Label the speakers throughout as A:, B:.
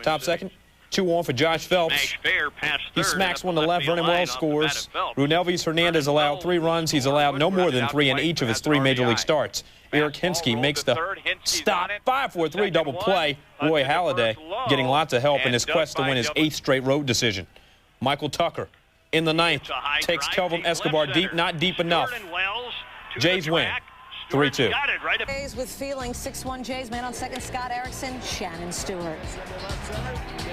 A: Top second, 2-1 for Josh Phelps. He smacks one to left. Vernon Wells scores. Runelvis Hernandez allowed 3 runs. He's allowed no more than 3 in each of his 3 major league starts. Eric Hinske makes the stop. 5-4-3 double play. Roy Halladay getting lots of help in his quest to win his 8th straight road decision. Michael Tucker in the 9th takes Kelvin Escobar deep, not deep enough. Jays win 3-2.
B: Jays with feeling. 6-1 Jays. Man on second, Scott Erickson. Shannon Stewart.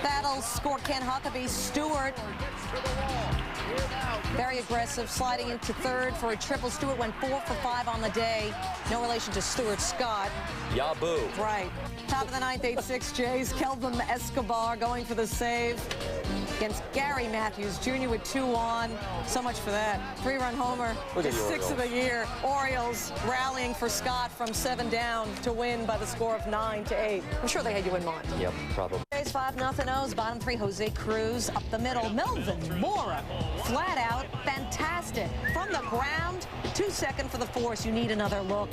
B: Battle score Ken Huckabee. Stewart. Very aggressive, sliding into third for a triple. Stewart went 4 for 5 on the day. No relation to Stuart Scott.
C: Yaboo.
B: Right. Top of the 9th, 8-6 Jays. Kelvin Escobar going for the save against Gary Matthews Jr. with 2 on. So much for that. 3-run homer. His 6th of the year. Orioles rallying for Scott from 7 down to win by the score of 9-8. I'm sure they had you in mind.
C: Yep, probably.
B: Jays 5-0 O's. Bottom 3, Jose Cruz. Up the middle, Melvin Mora. Flat out, fantastic. From the ground, 2 seconds for the force. You need another look.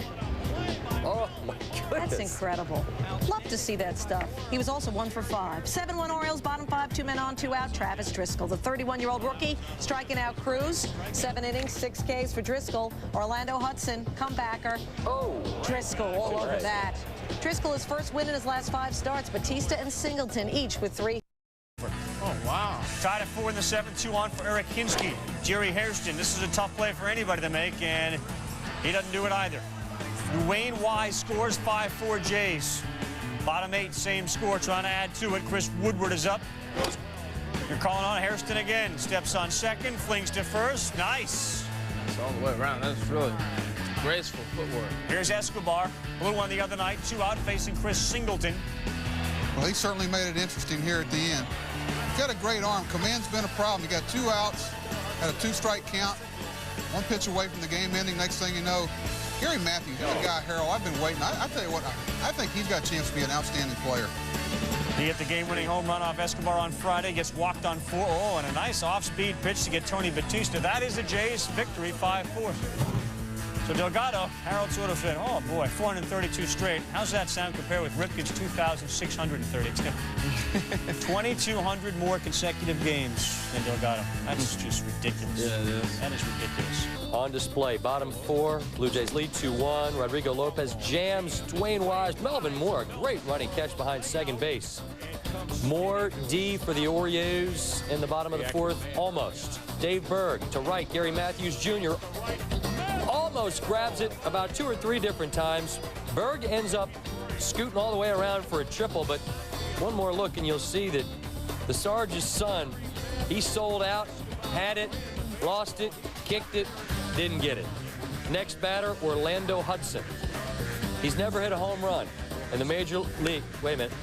C: Oh, my goodness.
B: That's incredible. Love to see that stuff. He was also 1 for 5. 7-1 Orioles, bottom 5, 2 men on, 2 out. Travis Driscoll, the 31-year-old rookie, striking out Cruz. 7 innings, 6 Ks for Driscoll. Orlando Hudson, comebacker.
C: Oh.
B: Driscoll all over that. Driscoll, his first win in his last 5 starts. Batista and Singleton, each with 3.
D: Oh, wow. Tied at 4 in the 7th, 2 on for Eric Hinske. Jerry Hairston, this is a tough play for anybody to make, and he doesn't do it either. Dwayne Wise scores 5-4 Jays. Bottom 8, same score, trying to add to it. Chris Woodward is up. You're calling on Hairston again. Steps on second, flings to first. Nice.
E: It's all the way around. That's really graceful footwork.
D: Here's Escobar. Blew one the other night, 2 out, facing Chris Singleton.
F: Well, he certainly made it interesting here at the end. He's got a great arm. Command's been a problem. He got 2 outs, had a 2-strike count, 1 pitch away from the game ending. Next thing you know, Gary Matthews, he's a guy, Harold, I've been waiting. I tell you what, I think he's got a chance to be an outstanding player.
D: He hit the game-winning home run off Escobar on Friday, gets walked on 4. Oh, and a nice off-speed pitch to get Tony Batista. That is a Jays victory, 5-4. So Delgado, Harold sort of said, oh boy, 432 straight. How's that sound compared with Ripken's 2,632? 2,200 more consecutive games than Delgado. That's just ridiculous.
E: Yeah, it is.
D: That is ridiculous.
C: On display, bottom 4, Blue Jays lead 2-1. Rodrigo Lopez jams Dwayne Wise. Melvin Moore, a great running catch behind second base. More D for the Orioles in the bottom of the 4th, almost. Dave Berg to right, Gary Matthews Jr. almost grabs it about 2 or 3 different times. Berg ends up scooting all the way around for a triple, but one more look and you'll see that the Sarge's son, he sold out, had it, lost it, kicked it, didn't get it. Next batter, Orlando Hudson. He's never hit a home run in the major league. Wait a minute.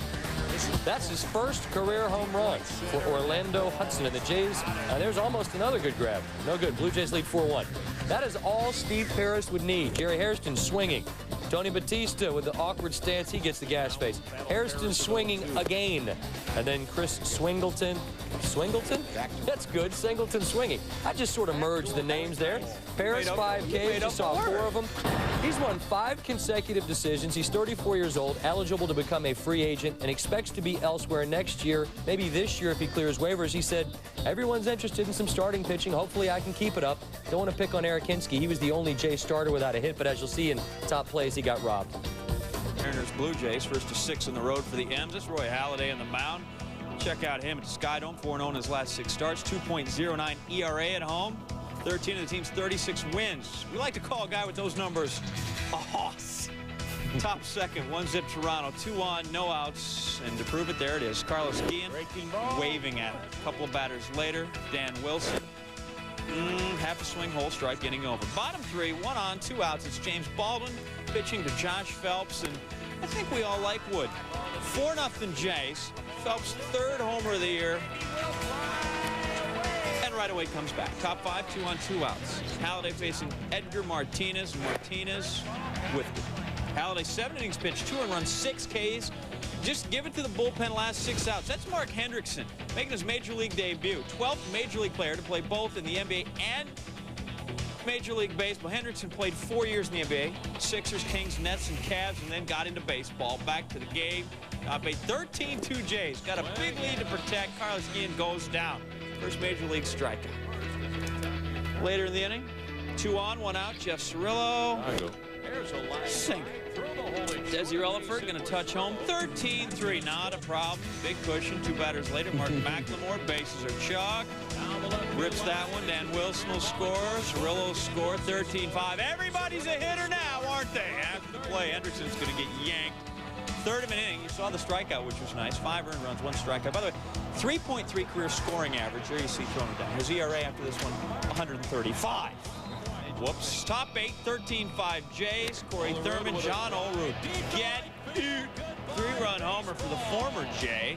C: That's his first career home run for Orlando Hudson. And the Jays, there's almost another good grab. No good. Blue Jays lead 4-1. That is all Steve Paris would need. Jerry Hairston swinging. Tony Batista with the awkward stance. He gets the gas face. Hairston swinging again. And then Chris Swingleton. Swingleton? That's good. Singleton swinging. I just sort of merged the names there. Paris 5Ks. You saw 4 of them. He's won 5 consecutive decisions. He's 34 years old, eligible to become a free agent, and expects to be elsewhere next year, maybe this year if he clears waivers. He said, everyone's interested in some starting pitching. Hopefully I can keep it up. Don't want to pick on Eric Hinske. He was the only Jay starter without a hit, but as you'll see in top plays, he got robbed.
G: Mariners Blue Jays, first to 6 on the road for the M's. This is Roy Halladay on the mound. Check out him at the Skydome, 4-0 in his last 6 starts, 2.09 ERA at home, 13 of the team's 36 wins. We like to call a guy with those numbers a hoss. Top second, 1-zip Toronto, 2 on, no outs, and to prove it, there it is. Carlos Guillen waving at it. A couple of batters later, Dan Wilson. Half a swing, whole strike, getting over. Bottom 3, 1 on, 2 outs. It's James Baldwin pitching to Josh Phelps, and I think we all like Wood. 4-0 Jays. Phelps' 3rd homer of the year. And right away comes back. Top 5, 2 on, 2 outs. Halladay facing Edgar Martinez. Martinez with Halladay, 7 innings pitched, 2 runs, 6 Ks. Just give it to the bullpen last 6 outs. That's Mark Hendrickson making his major league debut. 12th major league player to play both in the NBA and Major League Baseball. Hendrickson played 4 years in the NBA. Sixers, Kings, Nets, and Cavs, and then got into baseball. Back to the game. Got paid 13-2 Jays. Got a big lead to protect. Carlos Guillen goes down. First Major League strikeout. Later in the inning, 2 on, 1 out. Jeff Cirillo. Single. Desi Relaford going to touch home. 13-3. Not a problem. Big cushion. 2 batters later. Mark McLemore. Bases are chugged. Rips that one. Dan Wilson will score. Cirillo score. 13-5. Everybody's a hitter now, aren't they? After the play, Hendrickson's going to get yanked. Third of an inning. You saw the strikeout, which was nice. 5 earned runs, 1 strikeout. By the way, 3.3 career scoring average. There you see throwing it down. His ERA after this one, 135. Whoops. Top 8, 13-5 Jays. Corey Thurman, John Olerud. Get 3-run homer for the former Jay.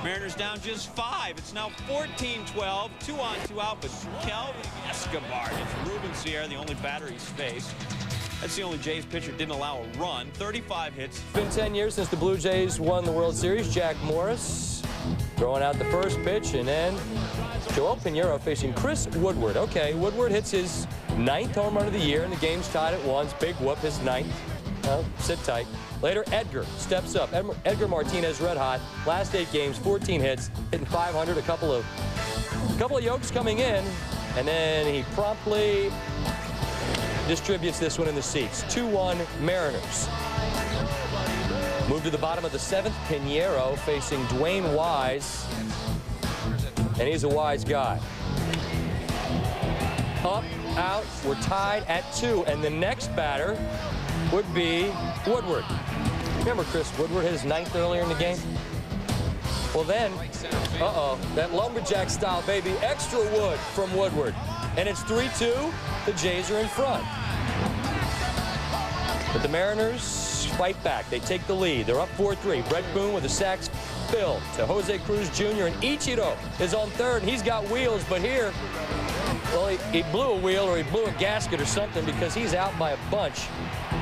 G: Mariners down just 5. It's now 14-12. 2 on, 2 out, but Kelvin Escobar gets Ruben Sierra, the only batter he's faced. That's the only Jays pitcher didn't allow a run. 35 hits.
C: It's been 10 years since the Blue Jays won the World Series. Jack Morris throwing out the first pitch, and then Joel Pinheiro facing Chris Woodward. Okay, Woodward hits his 9th home run of the year, and the game's tied at 1. Big whoop, his 9th. Sit tight. Later, Edgar steps up. Edgar Martinez, red hot. Last 8 games, 14 hits, hitting 500. A couple of yokes coming in, and then he promptly distributes this one in the seats. 2-1 Mariners. Move to the bottom of the 7th. Pinheiro facing Dwayne Wise, and he's a wise guy. Up, out, we're tied at 2, and the next batter would be Woodward. Remember Chris Woodward hit his 9th earlier in the game? Well then, that lumberjack style, baby, extra wood from Woodward. And it's 3-2, the Jays are in front. But the Mariners fight back. They take the lead. They're up 4-3. Brett Boone with a sac fill to Jose Cruz Jr. And Ichiro is on third. He's got wheels, but here, well, he blew a wheel or he blew a gasket or something because he's out by a bunch.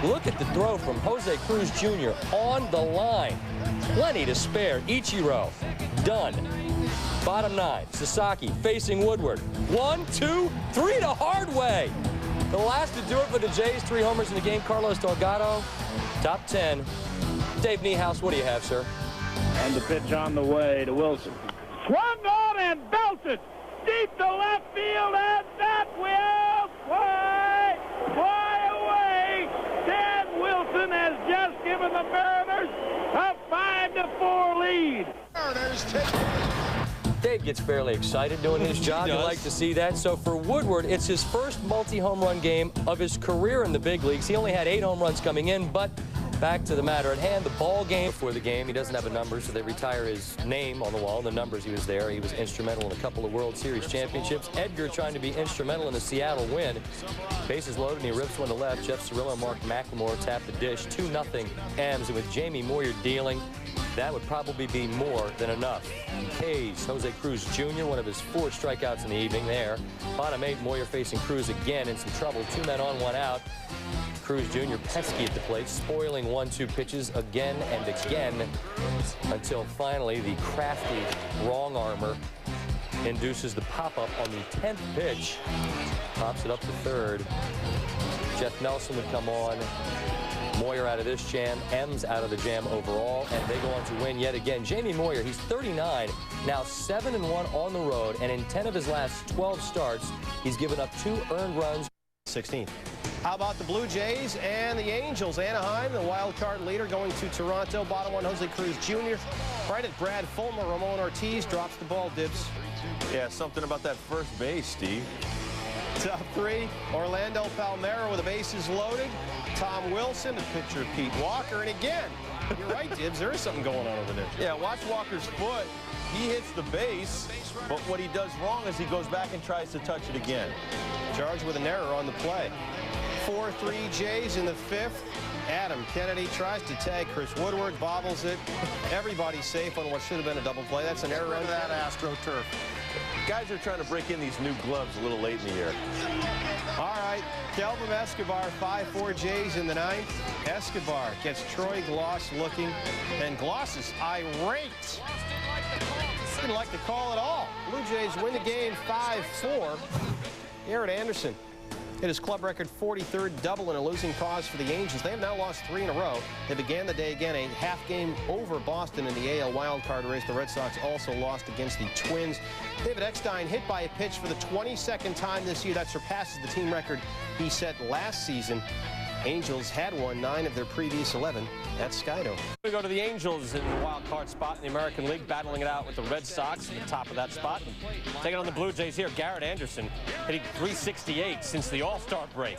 C: Look at the throw from Jose Cruz Jr. on the line. Plenty to spare. Ichiro, done. Bottom 9, Sasaki facing Woodward. 1, 2, 3 to Hardway. The last to do it for the Jays, 3 homers in the game, Carlos Delgado. Top 10. Dave Niehaus, what do you have, sir?
H: And the pitch on the way to Wilson. Swung on and belted deep to left field, and that will fly away. Dan Wilson has just given the Mariners a 5-4 lead. Mariners take.
C: Dave gets fairly excited doing his job. You like to see that. So for Woodward, it's his first multi-home run game of his career in the big leagues. He only had 8 home runs coming in, but back to the matter at hand, the ball game. Before the game, he doesn't have a number, so they retire his name on the wall. The numbers, he was there. He was instrumental in a couple of World Series championships. Edgar trying to be instrumental in the Seattle win. Bases loaded, and he rips one to left. Jeff Cirillo and Mark McLemore tap the dish. 2-0 M's, and with Jamie Moyer dealing, that would probably be more than enough. K's Jose Cruz Jr., one of his 4 strikeouts in the evening there. Bottom 8, Moyer facing Cruz again in some trouble. 2 men on, 1 out. Cruz Jr. pesky at the plate, spoiling 1-2 pitches again and again until finally the crafty wrong armor induces the pop-up on the 10th pitch. Pops it up to third. Jeff Nelson would come on. Moyer out of this jam, M's out of the jam overall, and they go on to win yet again. Jamie Moyer, he's 39, now 7-1 on the road, and in 10 of his last 12 starts, he's given up 2 earned runs.
I: 16. How about the Blue Jays and the Angels? Anaheim, the wild card leader, going to Toronto. Bottom 1, Jose Cruz Jr. Right at Brad Fulmer. Ramon Ortiz drops the ball. Dibs.
J: Yeah, something about that first base, Steve.
I: Top 3, Orlando Palmeiro with the bases loaded. Tom Wilson, the pitcher Pete Walker, and again, you're right, Dibs, there is something going on over there.
J: Yeah, watch Walker's foot. He hits the base, but what he does wrong is he goes back and tries to touch it again.
I: Charged with an error on the play. 4-3 Jays in the 5th. Adam Kennedy tries to tag Chris Woodward, bobbles it. Everybody's safe on what should have been a double play. That's an error on
J: that AstroTurf. Guys are trying to break in these new gloves a little late in the year.
I: All right, Kelvin Escobar, 5-4 Jays in the 9th. Escobar gets Troy Gloss looking, and Gloss is irate. Didn't like the call at all. Blue Jays win the game 5-4. Garrett Anderson It is club record 43rd double in a losing cause for the Angels. They have now lost 3 in a row. They began the day again a half game over Boston in the AL wildcard race. The Red Sox also lost against the Twins. David Eckstein hit by a pitch for the 22nd time this year. That surpasses the team record he set last season. Angels had won 9 of their previous 11 at Skydome. We go to the Angels in the wild card spot in the American League, battling it out with the Red Sox at the top of that spot. Taking on the Blue Jays here, Garrett Anderson hitting .368 since the All-Star break.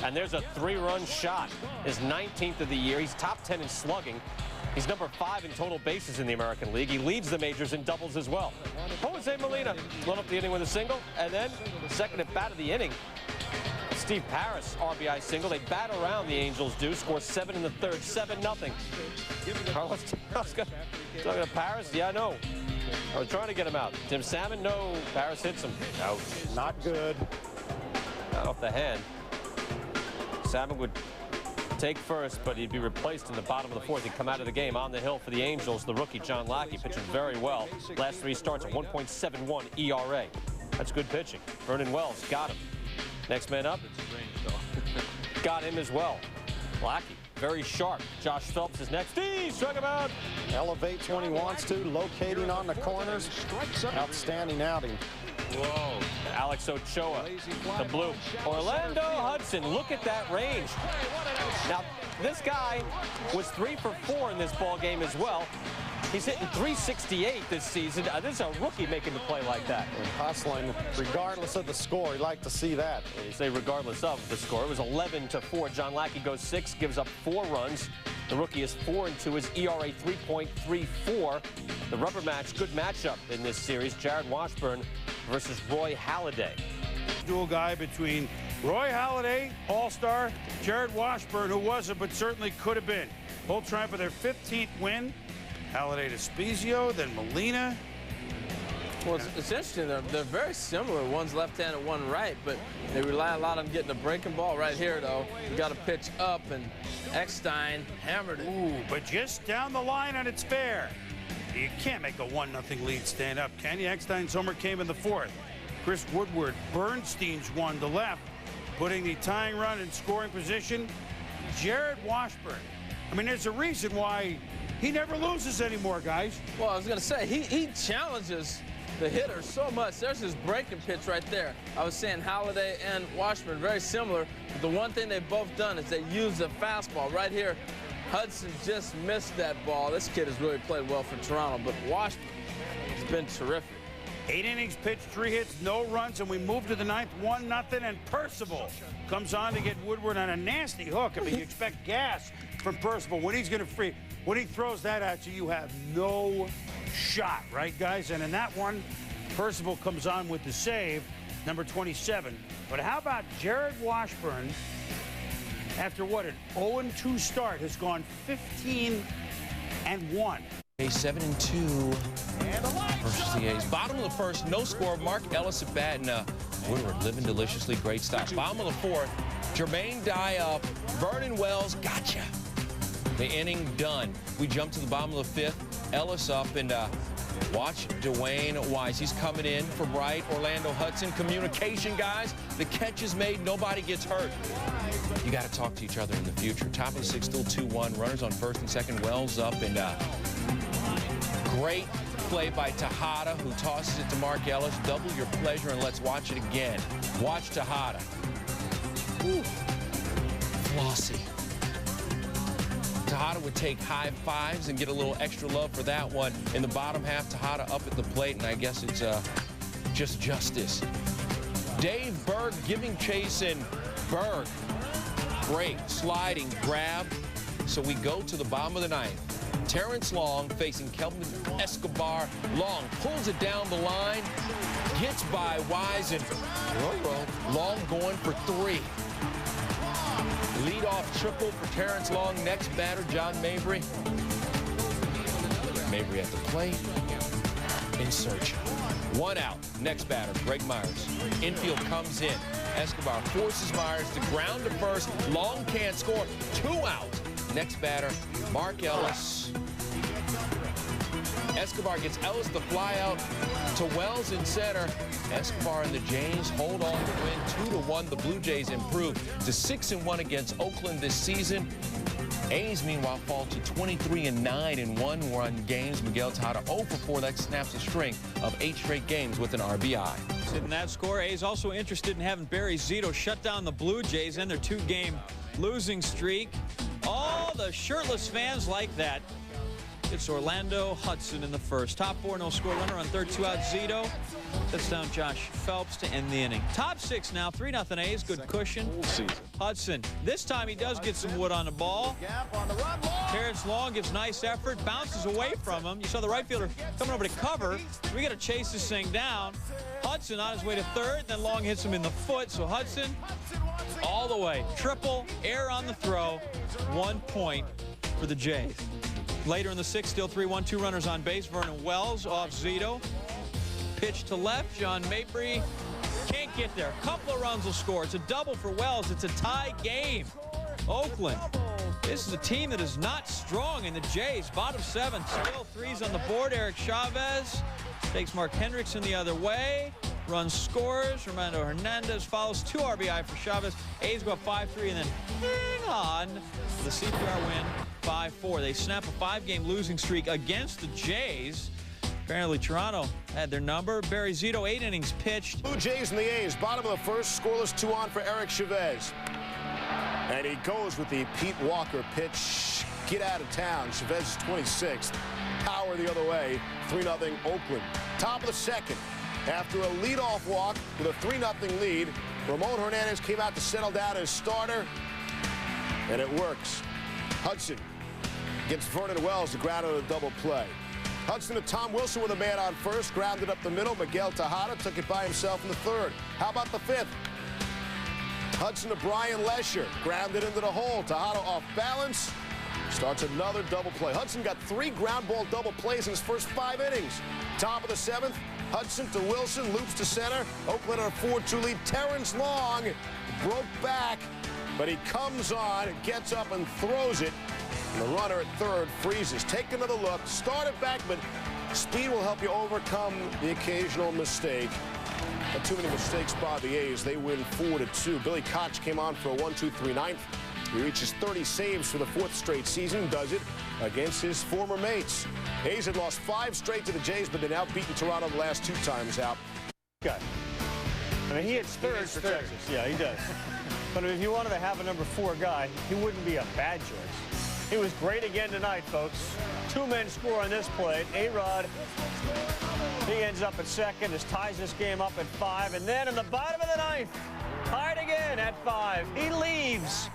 I: And there's a 3-run shot, his 19th of the year. He's top 10 in slugging. He's number 5 in total bases in the American League. He leads the majors in doubles as well. Jose Molina lit up the inning with a single, and then the second at bat of the inning, Steve Paris RBI single. They bat around, the Angels do. Score 7 in the third, 7-0. Carlos talking to Paris? Yeah, no. I was trying to get him out. Tim Salmon? No. Paris hits him. Out. Not good. Not off the hand. Salmon would take first, but he'd be replaced in the bottom of the 4th. He'd come out of the game on the hill for the Angels. The rookie, John Lackey, pitching very well. Last 3 starts at 1.71 ERA. That's good pitching. Vernon Wells got him. Next man up, got him as well. Lackey, very sharp. Josh Phelps is next. He struck him out.
K: Elevates when he wants to, locating on the corners. Outstanding outing.
I: Whoa. Alex Ochoa, the blue. Orlando Hudson, look at that range. Now, this guy was 3 for 4 in this ball game as well. He's hitting .368 this season. This is a rookie making the play like that.
K: And hustling, regardless of the score. You like to see that.
I: You say regardless of the score. It was 11-4. John Lackey goes 6, gives up 4 runs. The rookie is 4-2. His ERA 3.34. The rubber match, good matchup in this series. Jared Washburn versus Roy Halladay.
H: Dual guy between Roy Halladay, All-Star, Jared Washburn, who wasn't but certainly could have been. Both trying for their 15th win. Halladay to Spezio, then Molina.
E: Well, it's interesting. They're very similar. One's left-handed, one right, but they rely a lot on getting a breaking ball. Right here, though, you got to pitch up, and Eckstein hammered it.
H: Ooh, but just down the line, and it's fair. You can't make a 1-0 lead stand up, can you? Eckstein's homer came in the 4th. Chris Woodward, Bernstein's one to left, putting the tying run in scoring position. Jared Washburn. I mean, there's a reason why he never loses anymore, guys.
E: Well, I was going to say, he challenges the hitter so much. There's his breaking pitch right there. I was saying Halladay and Washburn, very similar. But the one thing they've both done is they use the fastball. Right here, Hudson just missed that ball. This kid has really played well for Toronto, but Washburn has been terrific.
H: 8 innings pitched, 3 hits, no runs, and we move to the 9th, 1-0, and Percival comes on to get Woodward on a nasty hook. I mean, you expect gas from Percival. When he's going to when he throws that at you, you have no shot, right, guys? And in that one, Percival comes on with the save, number 27. But how about Jared Washburn, after what, an 0-2 start, has gone 15-1.
A: 7-2 versus the A's. Bottom of the 1st, no score. Mark Ellis at bat, and Woodward living deliciously. Great stop. Bottom of the 4th, Jermaine Dye up. Vernon Wells, gotcha. The inning done. We jump to the bottom of the 5th. Ellis up, and watch Dwayne Wise. He's coming in from right. Orlando Hudson. Communication, guys. The catch is made. Nobody gets hurt. You got to talk to each other in the future. Top of the 6th, still 2-1. Runners on 1st and 2nd. Wells up, and great play by Tejada, who tosses it to Mark Ellis. Double your pleasure, and let's watch it again. Watch Tejada. Ooh. Flossy. Tejada would take high fives and get a little extra love for that one. In the bottom half, Tejada up at the plate, and I guess it's just justice. Dave Berg giving chase, and Berg, great sliding grab. So we go to the bottom of the 9th. Terrence Long facing Kelvin Escobar. Long pulls it down the line, gets by Wise, and Long going for 3. Leadoff triple for Terrence Long. Next batter, John Mabry. Mabry at the plate. In search. 1 out. Next batter, Greg Myers. Infield comes in. Escobar forces Myers to ground to 1st. Long can't score. 2 out. Next batter, Mark Ellis.
L: Escobar gets Ellis the fly out to Wells in center. Escobar and the Jays hold on to win 2-1. The Blue Jays improve to 6-1 against Oakland this season. A's, meanwhile, fall to 23-9 in one-run games. Miguel Tejada 0-for-4. That snaps a string of 8 straight games with an RBI.
G: In that score, A's also interested in having Barry Zito shut down the Blue Jays and their 2-game losing streak. All the shirtless fans like that. It's Orlando Hudson in the first. Top 4, no score runner on third, 2 out Zito. That's down Josh Phelps to end the inning. Top 6 now, 3-0 A's, good cushion. Hudson, this time he does get some wood on the ball. Terrence Long gives nice effort, bounces away from him. You saw the right fielder coming over to cover. We got to chase this thing down. Hudson on his way to third, then Long hits him in the foot. So Hudson all the way. Triple, air on the throw, 1 point for the Jays. Later in the 6th, still 3-1, 2 runners on base. Vernon Wells off Zito. Pitch to left. John Mabry can't get there. A couple of runs will score. It's a double for Wells. It's a tie game. Oakland. This is a team that is not strong in the Jays. Bottom 7, still 3s on the board. Eric Chavez takes Mark Hendrickson the other way. Run scores. Armando Hernandez follows. 2 RBI for Chavez. A's go up 5-3 and then hang on. The CPR win 5-4. They snap a 5-game losing streak against the Jays. Apparently Toronto had their number. Barry Zito, 8 innings pitched.
M: Blue Jays and the A's, bottom of the first, scoreless 2 on for Eric Chavez. And he goes with the Pete Walker pitch. Get out of town. Chavez is 26th. Power the other way. 3-0 Oakland. Top of the 2nd. After a leadoff walk with a 3-0 lead, Ramon Hernandez came out to settle down as starter. And it works. Hudson gets Vernon Wells to ground out a double play. Hudson to Tom Wilson with a man on first, grounded up the middle. Miguel Tejada took it by himself in the 3rd. How about the 5th? Hudson to Brian Lesher, grounded into the hole. Tejada off balance, starts another double play. Hudson got 3 ground ball double plays in his first 5 innings. Top of the 7th, Hudson to Wilson, loops to center. Oakland on a 4-2 lead. Terrence Long broke back, but he comes on, gets up and throws it. And the runner at 3rd freezes. Take another look, start it back, but speed will help you overcome the occasional mistake. But too many mistakes by the A's. They win 4-2. Billy Koch came on for a 1-2-3 ninth. He reaches 30 saves for the 4th straight season, does it against his former mates. A's had lost 5 straight to the Jays, but they're now beaten Toronto the last 2 times out.
D: I mean, he hits third for Texas. Yeah, he does. But if you wanted to have a number 4 guy, he wouldn't be a bad choice. He was great again tonight, folks. 2 men score on this play. A-Rod, he ends up at 2nd, as ties this game up at 5. And then in the bottom of the 9th, tied again at 5. He leaves.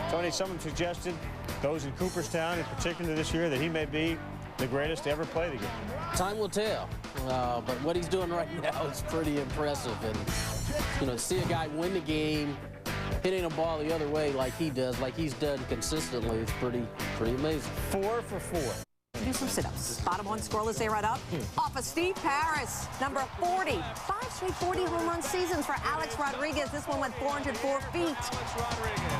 D: Tony, someone suggested, those in Cooperstown in particular this year, that he may be the greatest to ever play the game.
N: Time will tell, but what he's doing right now is pretty impressive. And, you know, to see a guy win the game, hitting a ball the other way like he does, like he's done consistently, it's pretty amazing.
D: 4 for 4.
B: Do some sit-ups. Bottom 1 scoreless, A-Rod up. Off of Steve Paris, number 40. 5 straight 40 home run seasons for Alex Rodriguez. This one went 404 feet.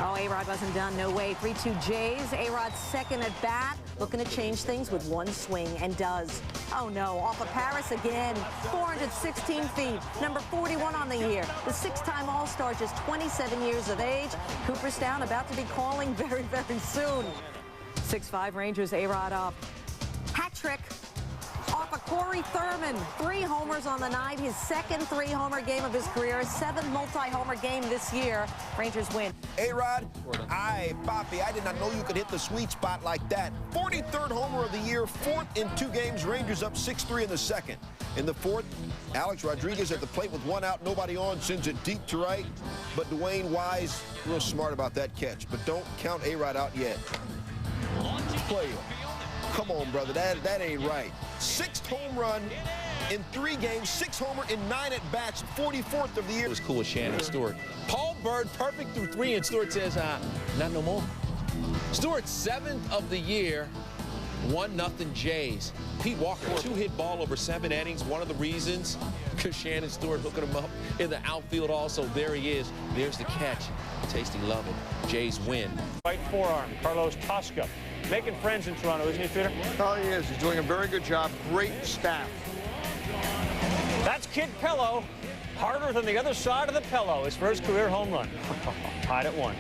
B: Oh, A-Rod wasn't done. No way. 3-2 Jays. A-Rod's 2nd at bat. Looking to change things with 1 swing, and does. Oh, no. Off of Paris again. 416 feet. Number 41 on the year. The 6-time All-Star, just 27 years of age. Cooperstown about to be calling very, very soon. 6'5 Rangers, A-Rod up. Hat trick off of Corey Thurman. 3 homers on the night. His 2nd 3-homer game of his career. 7th multi-homer game this year. Rangers win.
M: A-Rod, Papi, I did not know you could hit the sweet spot like that. 43rd homer of the year, 4th in 2 games. Rangers up 6-3 in the 2nd. In the 4th, Alex Rodriguez at the plate with 1 out, nobody on, sends it deep to right. But Dwayne Wise, real smart about that catch. But don't count A-Rod out yet. Play it. Come on, brother, that ain't right. 6th home run in 3 games, 6 homer in 9 at-bats, 44th of the year.
L: It was cool with Shannon Stewart. Paul Bird, perfect through 3, and Stewart says, not no more. Stewart, 7th of the year, 1-0 Jays. Pete Walker, 2-hit ball over 7 innings. One of the reasons, because Shannon Stewart hooking him up in the outfield also. There he is. There's the catch. Tasty love it. Jays win.
D: Right forearm, Carlos Tosca. making friends in Toronto, isn't he, Peter?
O: Oh, he is. He's doing a very good job. Great staff.
D: That's Kid Pello. Harder than the other side of the pillow. His first career home run. Tied at 1.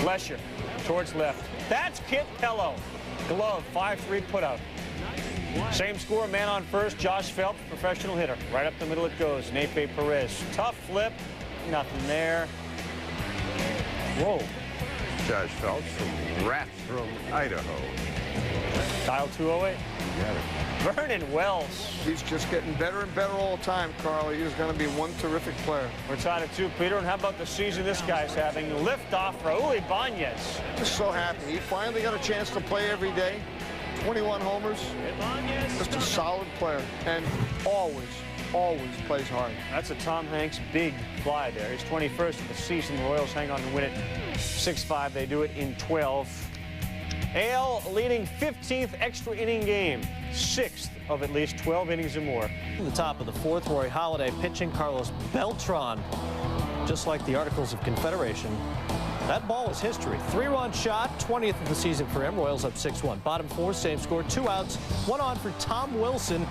D: Lesher towards left. That's Kit Pello. Glove, 5-3 putout. Same score, man on first. Josh Phelps, professional hitter. Right up the middle it goes. Nefe Perez. Tough flip. Nothing there. Whoa.
K: Josh Phelps from Rathdrum, Idaho.
D: Dial 208. Vernon Wells.
O: He's just getting better and better all the time, Carl. He is going to be one terrific player.
D: We're tied at 2, Peter. And how about the season this guy's having? Liftoff for Uli Banez.
O: Just so happy. He finally got a chance to play every day. 21 homers. Just a solid player. And always plays hard.
D: That's a Tom Hanks big fly there. He's 21st of the season. The Royals hang on to win it 6-5. They do it in 12. AL leading 15th extra inning game. 6th of at least 12 innings or more.
P: In the top of the 4th, Roy Halladay pitching Carlos Beltran. Just like the Articles of Confederation. That ball was history. 3-run shot, 20th of the season for him. Royals up 6-1. Bottom 4, same score. 2 outs, 1 on for Tom Wilson.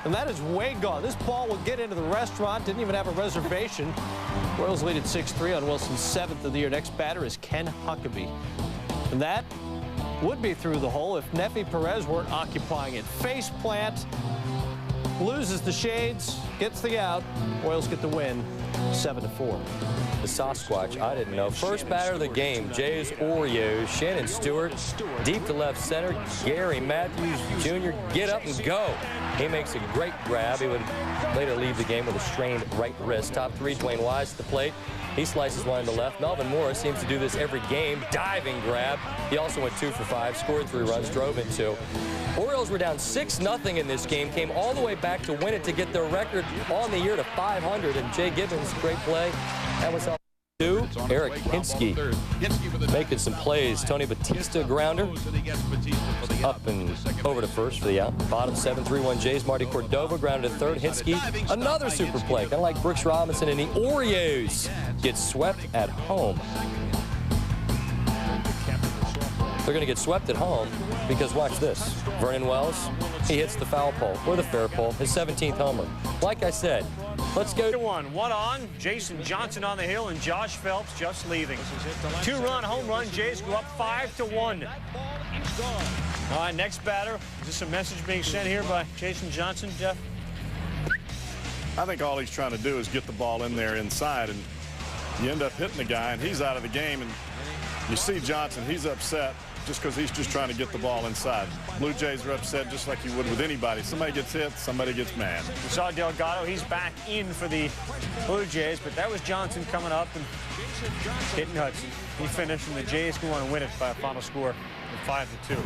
P: And that is way gone. This ball will get into the restaurant. Didn't even have a reservation. Royals lead at 6-3 on Wilson's 7th of the year. Next batter is Ken Huckabee. And that would be through the hole if Nefe Perez weren't occupying it. Face plant, loses the shades, gets the out. Royals get the win, 7-4.
C: The Sasquatch, I didn't know. First batter of the game, Jays Orioles. Shannon Stewart, deep to left center. Gary Matthews Jr., get up and go. He makes a great grab. He would later leave the game with a strained right wrist. Top 3, Dwayne Wise at the plate. He slices one to left. Melvin Morris seems to do this every game. Diving grab. He also went 2 for 5, scored 3 runs, drove in 2. Orioles were down 6-0 in this game, came all the way back to win it to get their record on the year to 500. And Jay Gibbons, great play. That was all. 2. Eric Hinsky making some plays. Tony Batista grounder up and over to first for the out. Bottom 7, 3-1 Jays. Marty Cordova grounded to third. Hinsky, another super play, kind of like Brooks Robinson, and the Orioles get swept at home. They're going to get swept at home because watch this. Vernon Wells, he hits the foul pole or the fair pole, his 17th homer. Like I said, let's go to
D: 1 on. Jason Johnson on the hill and Josh Phelps just leaving. 2-run home run. Jays go up 5-1. All right, next batter. Is this a message being sent here by Jason Johnson, Jeff?
Q: I think all he's trying to do is get the ball in there inside, and you end up hitting the guy, and he's out of the game. And you see Johnson, he's upset just because he's just trying to get the ball inside. Blue Jays are upset just like you would with anybody. Somebody gets hit, somebody gets mad.
D: We saw Delgado. He's back in for the Blue Jays, but that was Johnson coming up and hitting Hudson. He finished, and the Jays go on to win it by a final score of 5-2.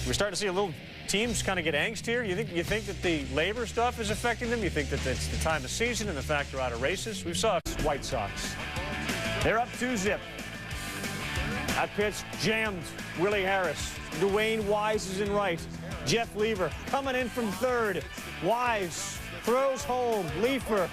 D: We're starting to see a little teams kind of get angst here. You think that the labor stuff is affecting them? You think that it's the time of season and the fact they're out of races? We saw White Sox. They're up 2-0. That pitch jammed. Willie Harris. Dwayne Wise is in right. Jeff Lever coming in from third. Wise throws home. Lever.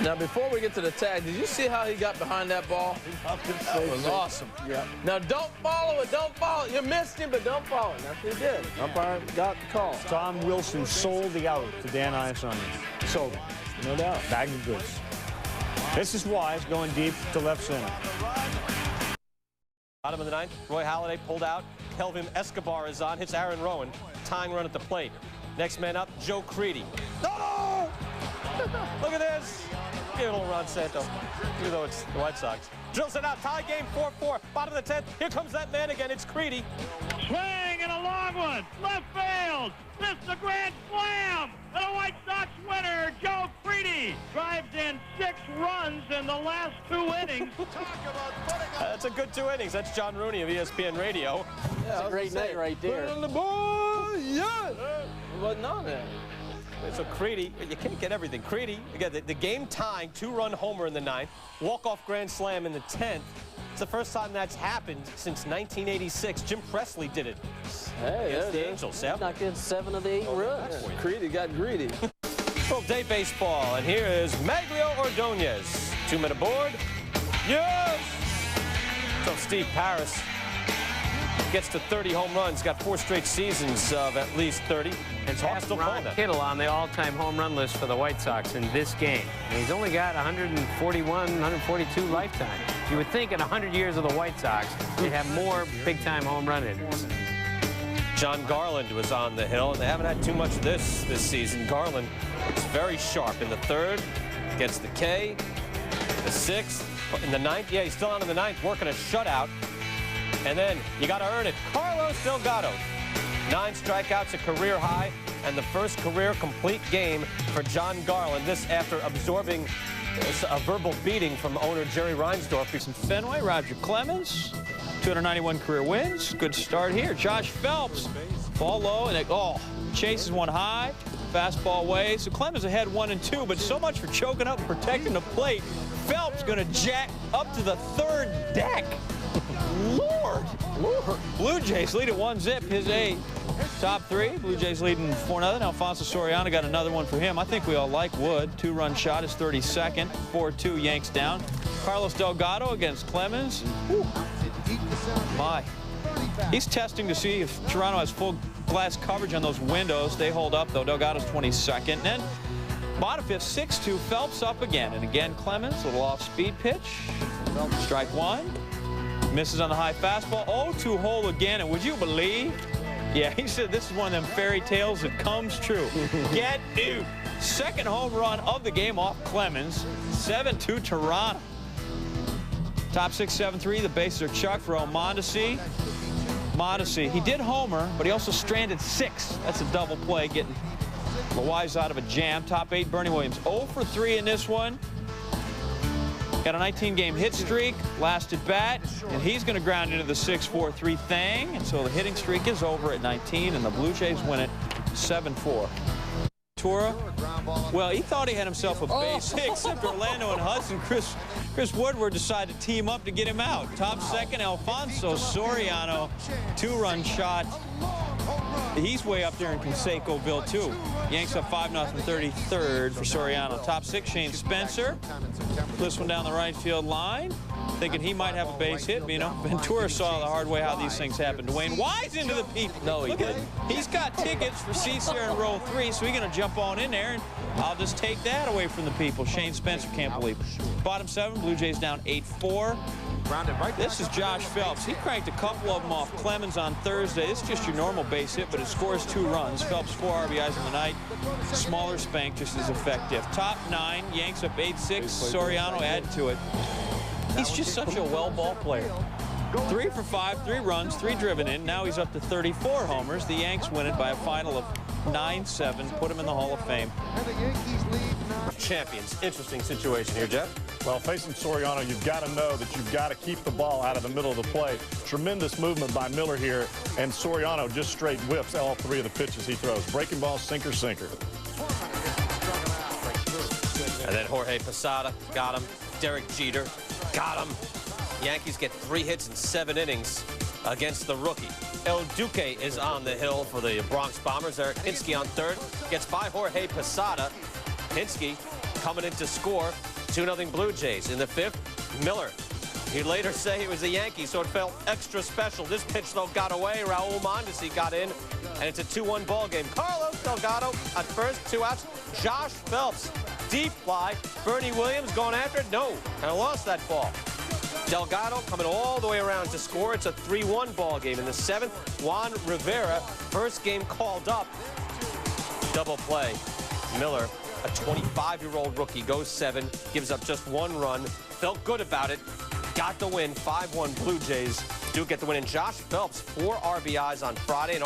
E: Now, before we get to the tag, did you see how he got behind that ball? That was awesome. Yeah. Now, don't follow it. Don't follow it. You missed him, but don't follow it. That's what he did. Umpire got the call.
D: Tom Wilson sold the out to Dan Iasoni. Sold it. No doubt. Bag of goods. This is Wise going deep to left center.
P: Bottom of the 9th, Roy Halladay pulled out. Kelvin Escobar is on, hits Aaron Rowan. Tying run at the plate. Next man up, Joe Creedy. No! Look at this. Give it a little Ron Santo, even though it's the White Sox. Drills it out, tie game, 4-4. Bottom of the 10th, here comes that man again, it's Creedy.
H: Swing and a long one, left field. This is a grand slam. And a White Sox winner, Joe Creedy, drives in 6 runs in the last 2 innings.
P: That's a good 2 innings. That's John Rooney of ESPN Radio.
N: Yeah, that's a great night right there.
E: Put on the ball, yeah. It wasn't on there.
P: So Creedy, you can't get everything. Creedy, again, the game-tying 2-run homer in the 9th, walk-off grand slam in the 10th. It's the first time that's happened since 1986. Jim Presley did it.
N: Hey,
P: against the Angels. Yep.
N: Knocked in 7 of the 8 runs.
E: Creedy got greedy.
P: Well, day baseball, and here is Maglio Ordonez. 2-minute board. Yes!
C: So Steve Paris gets to 30 home runs, got 4 straight seasons of at least 30. And
R: Passed Ron Kittle on the all-time home run list for the White Sox in this game. And he's only got 141, 142 lifetime. You would think in 100 years of the White Sox, they'd have more big-time home run hitters.
C: John Garland was on the hill, and they haven't had too much of this season. Garland is very sharp in the 3rd, gets the K, the 6th, in the 9th. Yeah, he's still on in the 9th, working a shutout. And then you got to earn it. Carlos Delgado, 9 strikeouts, a career high, and the first career complete game for John Garland. This after absorbing a verbal beating from owner Jerry Reinsdorf.
G: In Fenway, Roger Clemens, 291 career wins. Good start here. Josh Phelps, ball low, and chases one high, fastball away. So Clemens ahead 1-2, but so much for choking up and protecting the plate. Phelps going to jack up to the 3rd deck. Lord. Blue Jays lead at 1-0. His 8. Top 3. Blue Jays leading 4-0. Alfonso Soriano got another one for him. I think we all like Wood. 2-run shot is 32nd. 4-2 Yanks down. Carlos Delgado against Clemens. Whew. My. He's testing to see if Toronto has full glass coverage on those windows. They hold up, though. Delgado's 22nd. And then bottom 5th, 6-2. Phelps up again. And again, Clemens, a little off-speed pitch. Strike 1. Misses on the high fastball. 0-2 hole again. And would you believe? Yeah, he said this is one of them fairy tales that comes true. Get new. 2nd home run of the game off Clemens. 7-2 Toronto. Top 6, 7-3. The bases are chucked for Mondesi. Mondesi, he did homer, but he also stranded 6. That's a double play, getting Loaiza out of a jam. Top 8, Bernie Williams. 0 for 3 in this one. Got a 19-game hit streak, last at bat, and he's going to ground into the 6-4-3 thing. And so the hitting streak is over at 19, and the Blue Jays win it 7-4. Tura, well, he thought he had himself a base hit, except Orlando and Hudson. Chris Woodward decided to team up to get him out. Top 2nd, Alfonso Soriano, 2-run shot. He's way up there in Conseco-ville, too. Yanks up 5-0, 33rd for Soriano. Top 6, Shane Spencer. This one down the right field line. Thinking he might have a base hit, but, you know, Ventura saw the hard way how these things happen. Dwayne Wise into the people.
C: No, he didn't.
G: He's got tickets for seats there in row 3, so he's going to jump on in there, and I'll just take that away from the people. Shane Spencer can't believe it. Bottom 7, Blue Jays down 8-4. This is Josh Phelps. He cranked a couple of them off Clemens on Thursday. It's just your normal base hit, but it scores 2 runs. Phelps 4 RBIs in the night. Smaller spank, just as effective. Top 9, Yanks up 8-6. Soriano added to it. He's just such a well-ball player. 3 for 5, 3 runs, 3 driven in. Now he's up to 34 homers. The Yanks win it by a final of 9-7. Put him in the Hall of Fame.
C: Champions. Interesting situation here, Jeff.
Q: Well, facing Soriano, you've got to know that you've got to keep the ball out of the middle of the plate. Tremendous movement by Miller here, and Soriano just straight whips all 3 of the pitches he throws. Breaking ball, sinker, sinker.
C: And then Jorge Posada got him. Derek Jeter got him. Yankees get 3 hits in 7 innings against the rookie. El Duque is on the hill for the Bronx Bombers. Eric Hinsky on 3rd. Gets by Jorge Posada. Hinsky coming in to score. 2-0 Blue Jays. In the 5th, Miller. He'd later say he was a Yankee, so it felt extra special. This pitch, though, got away. Raul Mondesi got in, and it's a 2-1 ball game. Carlos Delgado at first, 2 outs. Josh Phelps, deep fly. Bernie Williams going after it. No, and lost that ball. Delgado coming all the way around to score. It's a 3-1 ball game. In the 7th, Juan Rivera, first game called up. Double play. Miller, a 25-year-old rookie, goes 7, gives up just 1 run. Felt good about it. Got the win. 5-1 Blue Jays do get the win. And Josh Phelps, 4 RBIs on Friday. And